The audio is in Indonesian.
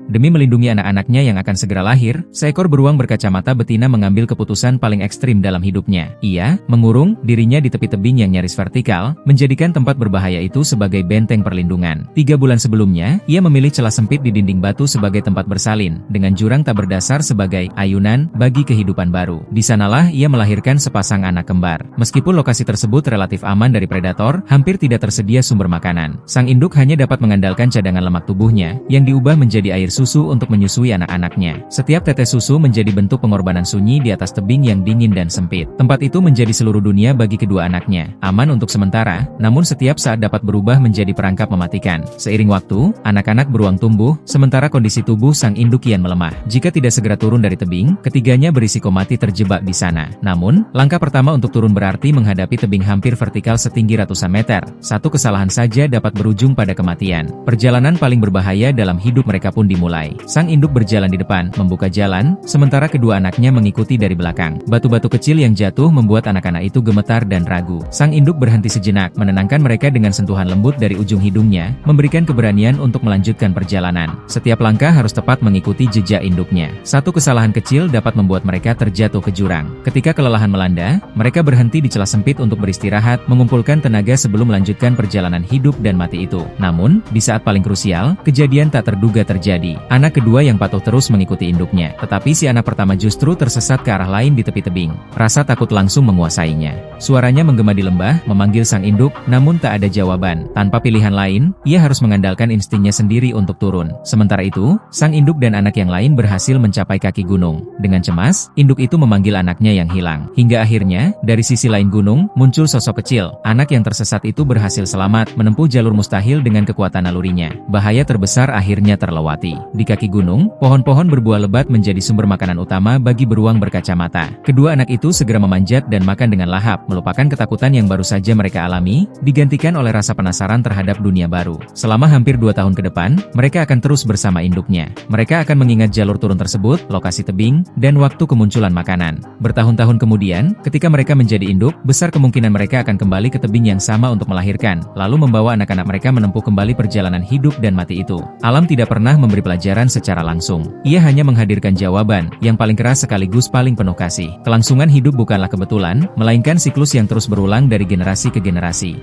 Demi melindungi anak-anaknya yang akan segera lahir, seekor beruang berkacamata betina mengambil keputusan paling ekstrim dalam hidupnya. Ia mengurung dirinya di tepi tebing yang nyaris vertikal, menjadikan tempat berbahaya itu sebagai benteng perlindungan. 3 bulan sebelumnya, ia memilih celah sempit di dinding batu sebagai tempat bersalin, dengan jurang tak berdasar sebagai ayunan bagi kehidupan baru. Di sanalah ia melahirkan sepasang anak kembar. Meskipun lokasi tersebut relatif aman dari predator, hampir tidak tersedia sumber makanan. Sang induk hanya dapat mengandalkan cadangan lemak tubuhnya, yang diubah menjadi air susu untuk menyusui anak-anaknya. Setiap tetes susu menjadi bentuk pengorbanan sunyi di atas tebing yang dingin dan sempit. Tempat itu menjadi seluruh dunia bagi kedua anaknya. Aman untuk sementara, namun setiap saat dapat berubah menjadi perangkap mematikan. Seiring waktu, anak-anak beruang tumbuh, sementara kondisi tubuh sang induk kian melemah. Jika tidak segera turun dari tebing, ketiganya berisiko mati terjebak di sana. Namun, langkah pertama untuk turun berarti menghadapi tebing hampir vertikal setinggi ratusan meter. Satu kesalahan saja dapat berujung pada kematian. Perjalanan paling berbahaya dalam hidup mereka pun dimulai. Sang induk berjalan di depan, membuka jalan, sementara kedua anaknya mengikuti dari belakang. Batu-batu kecil yang jatuh membuat anak-anak itu gemetar dan ragu. Sang induk berhenti sejenak, menenangkan mereka dengan sentuhan lembut dari ujung hidungnya, memberikan keberanian untuk melanjutkan perjalanan. Setiap langkah harus tepat mengikuti jejak induknya. Satu kesalahan kecil dapat membuat mereka terjatuh ke jurang. Ketika kelelahan melanda, mereka berhenti di celah sempit untuk beristirahat, mengumpulkan tenaga sebelum melanjutkan perjalanan hidup dan mati itu. Namun, di saat paling krusial, kejadian tak terduga terjadi. Anak kedua yang patuh terus mengikuti induknya, tetapi si anak pertama justru tersesat ke arah lain di tepi tebing. Rasa takut langsung menguasainya. Suaranya menggema di lembah, memanggil sang induk, namun tak ada jawaban. Tanpa pilihan lain, ia harus mengandalkan instingnya sendiri untuk turun. Sementara itu, sang induk dan anak yang lain berhasil mencapai kaki gunung. Dengan cemas, induk itu memanggil anaknya yang hilang. Hingga akhirnya, dari sisi lain gunung, muncul sosok kecil. Anak yang tersesat itu berhasil selamat, menempuh jalur mustahil dengan kekuatan nalurinya. Bahaya terbesar akhirnya terlewati. Di kaki gunung, pohon-pohon berbuah lebat menjadi sumber makanan utama bagi beruang berkacamata. Kedua anak itu segera memanjat dan makan dengan lahap, melupakan ketakutan yang baru saja mereka alami, digantikan oleh rasa penasaran terhadap dunia baru. Selama hampir 2 tahun ke depan, mereka akan terus bersama induknya. Mereka akan mengingat jalur turun tersebut, lokasi tebing, dan waktu kemunculan makanan. Bertahun-tahun kemudian, ketika mereka menjadi induk, besar kemungkinan mereka akan kembali ke tebing yang sama untuk melahirkan, lalu membawa anak-anak mereka menempuh kembali perjalanan hidup dan mati itu. Alam tidak pernah memberi pelajaran secara langsung. Ia hanya menghadirkan jawaban, yang paling keras sekaligus paling penuh kasih. Kelangsungan hidup bukanlah kebetulan, melainkan siklus yang terus berulang dari generasi ke generasi.